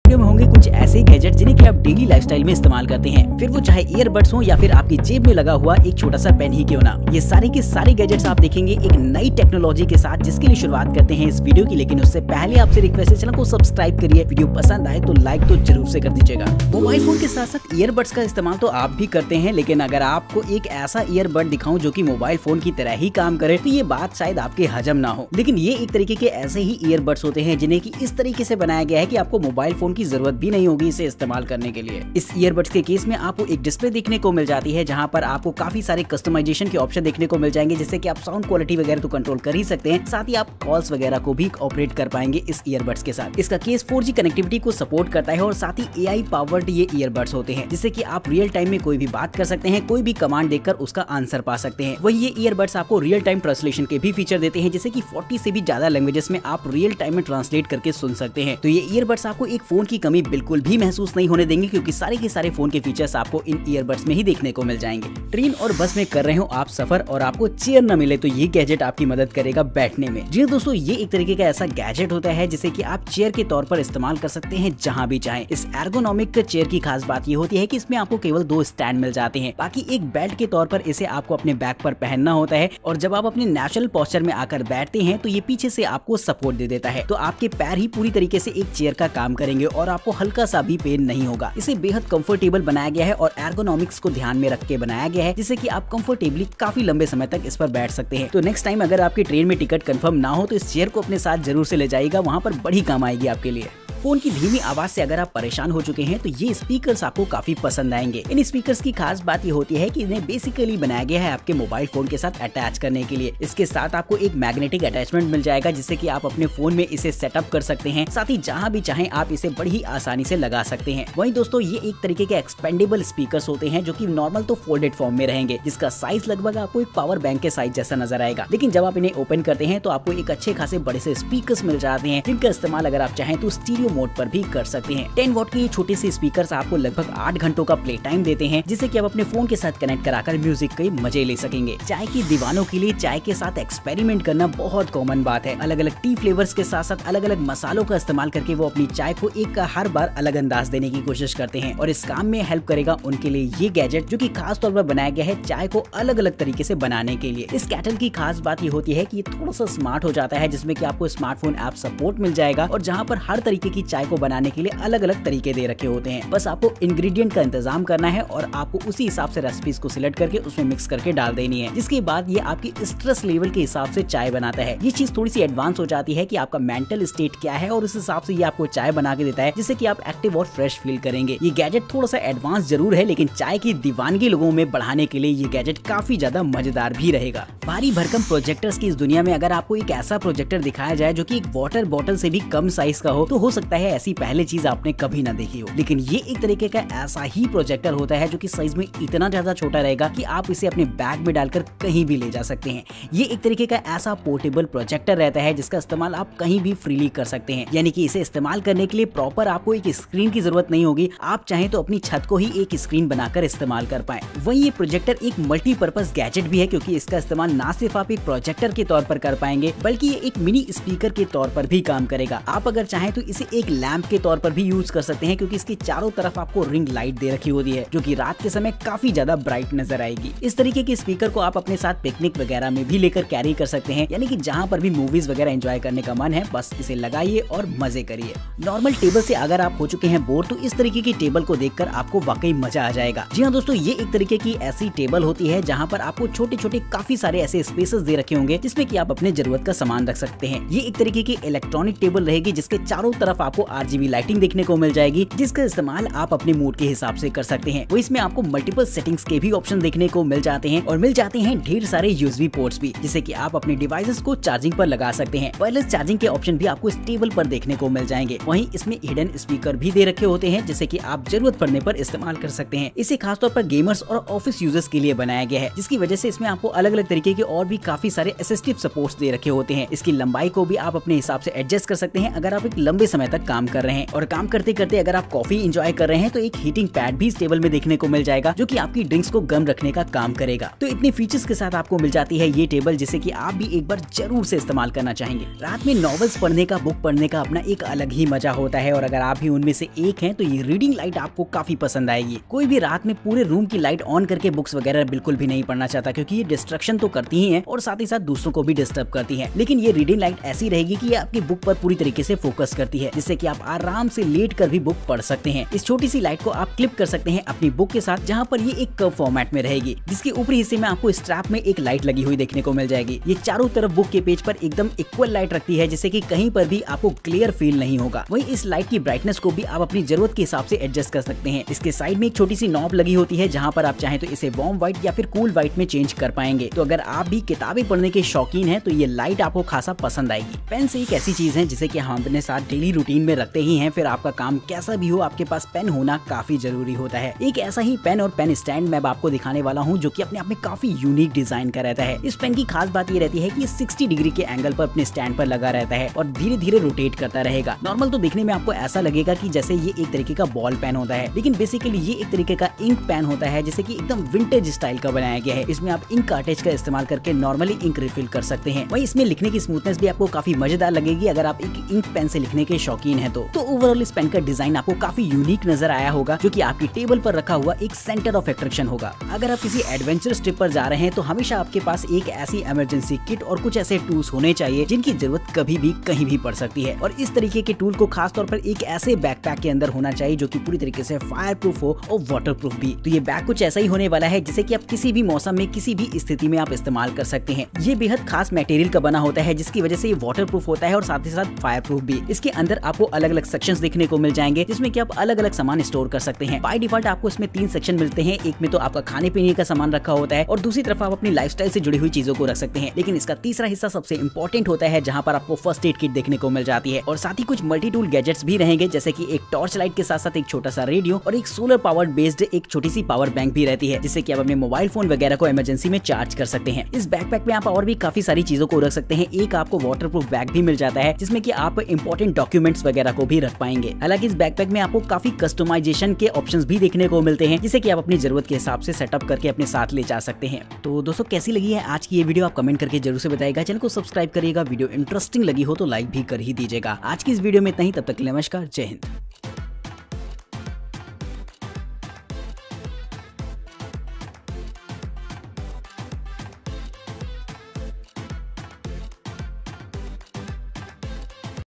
Video में होंगे कुछ ऐसे गैजेट जिन्हें कि आप डेली लाइफस्टाइल में इस्तेमाल करते हैं, फिर वो चाहे ईयरबड्स हो या फिर आपकी जेब में लगा हुआ एक छोटा सा पेन ही क्यों ना। ये सारे के सारे गैजेट्स आप देखेंगे एक नई टेक्नोलॉजी के साथ, जिसके लिए शुरुआत करते हैं इस वीडियो की। लेकिन उससे पहले आपसे रिक्वेस्ट है, चैनल को सब्सक्राइब करिए, वीडियो पसंद आए तो लाइक तो जरूर से कर दीजिएगा। मोबाइल फोन के साथ साथ ईयरबड्स का इस्तेमाल तो आप भी करते हैं, लेकिन अगर आपको एक ऐसा ईयरबड दिखाऊं जो कि मोबाइल फोन की तरह ही काम करे तो ये बात शायद आपके हजम ना हो। लेकिन ये एक तरीके के ऐसे ही ईयरबड्स होते हैं जिन्हें कि इस तरीके से बनाया गया है कि आपको मोबाइल फोन की जरूरत भी नहीं होगी इसे इस्तेमाल करने के लिए। इस ईयरबड्स के केस में आपको एक डिस्प्ले देखने को मिल जाती है, जहां पर आपको काफी सारे कस्टमाइजेशन के ऑप्शन देखने को मिल जाएंगे, जिससे कि आप साउंड क्वालिटी वगैरह तो कंट्रोल कर ही सकते हैं, साथ ही आप कॉल्स वगैरह को भी ऑपरेट कर पाएंगे इस ईयरबड्स के साथ। इसका केस 4G कनेक्टिविटी को सपोर्ट करता है और साथ ही AI पावर्ड ये ईयरबड्स होते हैं, जिससे कि आप रियल टाइम में कोई भी बात कर सकते हैं, कोई भी कमांड देखकर उसका आंसर पा सकते हैं। वही ये ईयरबड्स आपको रियल टाइम ट्रांसलेशन के भी फीचर देते हैं, जिससे कि 40 से भी ज्यादा लैंग्वेजेस में आप रियल टाइम में ट्रांसलेट करके सुन सकते हैं। तो ये ईयरबड्स आपको एक फोन की कमी बिल्कुल भी महसूस नहीं होने देंगे, क्योंकि सारे के सारे फोन के फीचर्स आपको इन ईयरबड्स में ही देखने को मिल जाएंगे। ट्रेन और बस में कर रहे हो आप सफर और आपको चेयर न मिले तो ये गैजेट आपकी मदद करेगा बैठने में। जी दोस्तों, ये एक तरीके का ऐसा गैजेट होता है जिसे कि आप चेयर के तौर पर इस्तेमाल कर सकते हैं जहां भी चाहें। इस एर्गोनॉमिक चेयर की खास बात ये होती है कि इसमें आपको केवल 2 स्टैंड मिल जाते हैं, बाकी एक बेल्ट के तौर पर इसे आपको अपने बैक पर पहनना होता है, और जब आप अपने नेचुरल पोस्चर में आकर बैठते हैं तो ये पीछे से आपको सपोर्ट दे देता है, तो आपके पैर ही पूरी तरीके से एक चेयर का काम करेंगे और आपको हल्का सा भी पेन नहीं होगा। इसे बेहद कंफर्टेबल बनाया गया है और एर्गोनॉमिक्स को ध्यान में रख के बनाया गया है, जिससे कि आप कंफर्टेबली काफी लंबे समय तक इस पर बैठ सकते हैं। तो नेक्स्ट टाइम अगर आपकी ट्रेन में टिकट कंफर्म ना हो तो इस चेयर को अपने साथ जरूर से ले जाइएगा, वहां पर बड़ी काम आएगी आपके लिए। फोन की धीमी आवाज से अगर आप परेशान हो चुके हैं तो ये स्पीकर्स आपको काफी पसंद आएंगे। इन स्पीकर्स की खास बात ये होती है कि इन्हें बेसिकली बनाया गया है आपके मोबाइल फोन के साथ अटैच करने के लिए। इसके साथ आपको एक मैग्नेटिक अटैचमेंट मिल जाएगा, जिससे कि आप अपने फोन में इसे सेटअप कर सकते हैं, साथ ही जहां भी चाहें आप इसे बड़ी ही आसानी से लगा सकते हैं। वहीं दोस्तों, ये एक तरीके के एक्सपेंडेबल स्पीकर्स होते हैं जो कि नॉर्मल तो फोल्डेड फॉर्म में रहेंगे, जिसका साइज लगभग आपको एक पावर बैंक के साइज जैसा नजर आएगा। लेकिन जब आप इन्हें ओपन करते हैं तो आपको एक अच्छे खासे बड़े से स्पीकर्स मिल जाते हैं, जिनका इस्तेमाल अगर आप चाहें तो स्टीरियो मोड पर भी कर सकते हैं। 10 वॉट के ये छोटे से स्पीकर्स आपको लगभग 8 घंटों का प्ले टाइम देते हैं, जिससे कि आप अपने फोन के साथ कनेक्ट कराकर म्यूजिक के मजे ले सकेंगे। चाय के दीवानों के लिए चाय के साथ एक्सपेरिमेंट करना बहुत कॉमन बात है। अलग अलग टी फ्लेवर्स के साथ साथ अलग अलग मसालों का इस्तेमाल करके वो अपनी चाय को एक हर बार अलग अंदाज देने की कोशिश करते हैं, और इस काम में हेल्प करेगा उनके लिए ये गैजेट, जो कि खास तौर पर बनाया गया है चाय को अलग अलग तरीके से बनाने के लिए। इस केटल की खास बात ये होती है कि ये थोड़ा सा स्मार्ट हो जाता है, जिसमें कि आपको स्मार्टफोन ऐप सपोर्ट मिल जाएगा, और जहाँ पर हर तरीके की चाय को बनाने के लिए अलग अलग तरीके दे रखे होते हैं। बस आपको इंग्रेडिएंट का इंतजाम करना है और आपको उसी हिसाब से रेसिपीज को सिलेक्ट करके उसमें मिक्स करके डाल देनी है, जिसके बाद ये आपकी स्ट्रेस लेवल के हिसाब से चाय बनाता है। ये चीज थोड़ी सी एडवांस हो जाती है कि आपका मेंटल स्टेट क्या है, और उस हिसाब से ये आपको चाय बना के देता है, जिससे कि आप एक्टिव और फ्रेश फील करेंगे। ये गैजेट थोड़ा सा एडवांस जरूर है, लेकिन चाय की दीवानगी लोगों में बढ़ाने के लिए ये गैजेट काफी ज्यादा मजेदार भी रहेगा। भारी भरकम प्रोजेक्टर्स की इस दुनिया में अगर आपको एक ऐसा प्रोजेक्टर दिखाया जाए जो कि एक वाटर बॉटल से भी कम साइज का हो, तो हो सकता है ऐसी पहले चीज आपने कभी ना देखी हो। लेकिन ये एक तरीके का ऐसा ही प्रोजेक्टर होता है जो कि साइज में इतना ज्यादा छोटा रहेगा कि आप इसे अपने बैग में डालकर कहीं भी ले जा सकते हैं। ये एक तरीके का ऐसा पोर्टेबल प्रोजेक्टर रहता है जिसका इस्तेमाल आप कहीं भी फ्रीली कर सकते हैं, यानी कि इसे इस्तेमाल करने के लिए प्रॉपर आपको एक स्क्रीन की जरूरत नहीं होगी। आप चाहें तो अपनी छत को ही एक स्क्रीन बनाकर इस्तेमाल कर पाए। वहीं ये प्रोजेक्टर एक मल्टीपर्पज गैजेट भी है, क्योंकि इसका इस्तेमाल ना सिर्फ आप एक प्रोजेक्टर के तौर पर कर पाएंगे, बल्कि ये एक मिनी स्पीकर के तौर पर भी काम करेगा। आप अगर चाहें तो इसे एक लैंप के तौर पर भी यूज कर सकते हैं, क्योंकि इसकी चारों तरफ आपको रिंग लाइट दे रखी होती है, जो कि रात के समय काफी ज्यादा ब्राइट नजर आएगी। इस तरीके के स्पीकर को आप अपने साथ पिकनिक वगैरह में भी लेकर कैरी कर सकते हैं, यानी कि जहां पर भी मूवीज वगैरह एंजॉय करने का मन है, बस इसे लगाइए और मजे करिए। नॉर्मल टेबल से अगर आप हो चुके हैं बोर, तो इस तरीके की टेबल को देखकर आपको वाकई मजा आ जाएगा। जी हाँ दोस्तों, ये एक तरीके की ऐसी टेबल होती है जहाँ पर आपको छोटे छोटे काफी सारे ऐसे स्पेसेस दे रखे होंगे, जिसमें कि आप अपने जरूरत का सामान रख सकते हैं। ये एक तरीके की इलेक्ट्रॉनिक टेबल रहेगी, जिसके चारों तरफ आपको RGB लाइटिंग देखने को मिल जाएगी, जिसका इस्तेमाल आप अपने मूड के हिसाब से कर सकते हैं। वो इसमें आपको मल्टीपल सेटिंग्स के भी ऑप्शन देखने को मिल जाते हैं, और मिल जाते हैं ढेर सारे USB पोर्ट्स भी, जिससे कि आप अपने डिवाइसेस को चार्जिंग पर लगा सकते हैं। वायरलेस चार्जिंग के ऑप्शन भी आपको इस टेबल पर देखने को मिल जाएंगे। वहीं इसमें हिडन स्पीकर भी दे रखे होते हैं, जिससे कि आप जरूरत पड़ने पर इस्तेमाल कर सकते हैं। इसे खासतौर पर गेमर्स और ऑफिस यूजर्स के लिए बनाया गया है, जिसकी वजह से इसमें आपको अलग अलग तरीके के और भी काफी सारे असिस्टिव सपोर्ट्स दे रखे होते हैं। इसकी लंबाई को भी आप अपने हिसाब से एडजस्ट कर सकते हैं, अगर आप एक लंबे समय तक तक काम कर रहे हैं। और काम करते करते अगर आप कॉफी एंजॉय कर रहे हैं तो एक हीटिंग पैड भी इस टेबल में देखने को मिल जाएगा, जो कि आपकी ड्रिंक्स को गर्म रखने का काम करेगा। तो इतने फीचर्स के साथ आपको मिल जाती है ये टेबल, जिसे कि आप भी एक बार जरूर से इस्तेमाल करना चाहेंगे। रात में नॉवेल्स पढ़ने का, बुक पढ़ने का अपना एक अलग ही मजा होता है, और अगर आप भी उनमें से एक हैं तो ये रीडिंग लाइट आपको काफी पसंद आएगी। कोई भी रात में पूरे रूम की लाइट ऑन करके बुक्स वगैरह बिल्कुल भी नहीं पढ़ना चाहता, क्योंकि ये डिस्ट्रक्शन तो करती ही है और साथ ही साथ दूसरों को भी डिस्टर्ब करती है। लेकिन ये रीडिंग लाइट ऐसी रहेगी कि ये आपकी बुक पर पूरी तरीके से फोकस करती है, जिससे कि आप आराम से लेट कर भी बुक पढ़ सकते हैं। इस छोटी सी लाइट को आप क्लिप कर सकते हैं अपनी बुक के साथ, जहाँ पर ये एक कर्व फॉर्मेट में रहेगी, जिसके ऊपरी हिस्से में आपको स्ट्रैप में एक लाइट लगी हुई देखने को मिल जाएगी। ये चारों तरफ बुक के पेज पर एकदम इक्वल लाइट रखती है, जिससे कि कहीं पर भी आपको क्लियर फील नहीं होगा। वहीं इस लाइट की ब्राइटनेस को भी आप अपनी जरूरत के हिसाब से एडजस्ट कर सकते हैं। इसके साइड में एक छोटी सी नॉब लगी होती है, जहाँ पर आप चाहें तो इसे वार्म व्हाइट या फिर कूल व्हाइट में चेंज कर पाएंगे। तो अगर आप भी किताबें पढ़ने के शौकीन हैं तो ये लाइट आपको खासा पसंद आएगी। पेन से एक ऐसी चीज है जिसे कि हम अपने साथ डेली रूटीन में रखते ही हैं, फिर आपका काम कैसा भी हो आपके पास पेन होना काफी जरूरी होता है। एक ऐसा ही पेन और पेन स्टैंड मैं आपको दिखाने वाला हूँ, जो कि अपने आप में काफी यूनिक डिजाइन का रहता है। इस पेन की खास बात ये रहती है कि 60 डिग्री के एंगल पर अपने स्टैंड पर लगा रहता है और धीरे धीरे रोटेट करता रहेगा। नॉर्मल तो देखने में आपको ऐसा लगेगा कि जैसे ये एक तरीके का बॉल पेन होता है, लेकिन बेसिकली ये एक तरीके का इंक पेन होता है, जैसे कि एकदम विंटेज स्टाइल का बनाया गया है। इसमें आप इंक कार्ट्रिज का इस्तेमाल करके नॉर्मली इंक रिफिल कर सकते हैं। वहीं इसमें लिखने की स्मूथनेस भी आपको काफी मजेदार लगेगी अगर आप एक इंक पेन से लिखने के शौकीन हैं तो ओवरऑल इस पेन का डिजाइन आपको काफी यूनिक नजर आया होगा, जो कि आपकी टेबल पर रखा हुआ एक सेंटर ऑफ अट्रैक्शन होगा। अगर आप किसी एडवेंचरस ट्रिप पर जा रहे हैं तो हमेशा आपके पास एक ऐसी इमरजेंसी किट और कुछ ऐसे टूल्स होने चाहिए जिनकी जरूरत कभी भी कहीं भी पड़ सकती है। और इस तरीके के टूल को खास तौर पर एक ऐसे बैकपैक के अंदर होना चाहिए जो कि पूरी तरीके से फायर प्रूफ हो और वाटर प्रूफ भी। तो ये बैग कुछ ऐसा ही होने वाला है जिसे कि आप किसी भी मौसम में किसी भी स्थिति में आप इस्तेमाल कर सकते हैं। ये बेहद खास मटेरियल का बना होता है, जिसकी वजह से ये वाटर प्रूफ होता है और साथ ही साथ फायर प्रूफ भी। इसके अंदर आपको अलग अलग सेक्शंस देखने को मिल जाएंगे, जिसमें कि आप अलग अलग सामान स्टोर कर सकते हैं। बाय डिफॉल्ट आपको इसमें 3 सेक्शन मिलते हैं। एक में तो आपका खाने पीने का सामान रखा होता है और दूसरी तरफ आप अपनी लाइफस्टाइल से जुड़ी हुई चीजों को रख सकते हैं। लेकिन इसका तीसरा हिस्सा सबसे इंपॉर्टेंट होता है, जहां पर आपको फर्स्ट एड किट देखने को मिल जाती है और साथ ही कुछ मल्टी टूल गैजेट्स भी रहेंगे, जैसे कि एक टॉर्च लाइट के साथ साथ एक छोटा सा रेडियो और एक सोलर पावर्ड बेस्ड एक छोटी सी पावर बैंक भी रहती है, जिससे कि आप अपने मोबाइल फोन वगैरह को इमरजेंसी में चार्ज कर सकते हैं। इस बैकपैक में आप और भी काफी सारी चीजों को रख सकते हैं। एक आपको वाटरप्रूफ बैग भी मिल जाता है, जिसमें कि आप इंपॉर्टेंट डॉक्यूमेंट्स वगैरह को भी रख पाएंगे। हालांकि इस बैकपैक में आपको काफी कस्टमाइजेशन के ऑप्शंस भी देखने को मिलते हैं, जिसे कि आप अपनी जरूरत के हिसाब से सेटअप करके अपने साथ ले जा सकते हैं। तो दोस्तों, कैसी लगी है आज की ये वीडियो आप कमेंट करके जरूर से बताइएगा। चैनल को सब्सक्राइब करिएगा, वीडियो इंटरेस्टिंग लगी हो तो लाइक भी कर ही दीजिएगा। आज की इस वीडियो में इतना ही, तब तक के लिए नमस्कार, जय हिंद।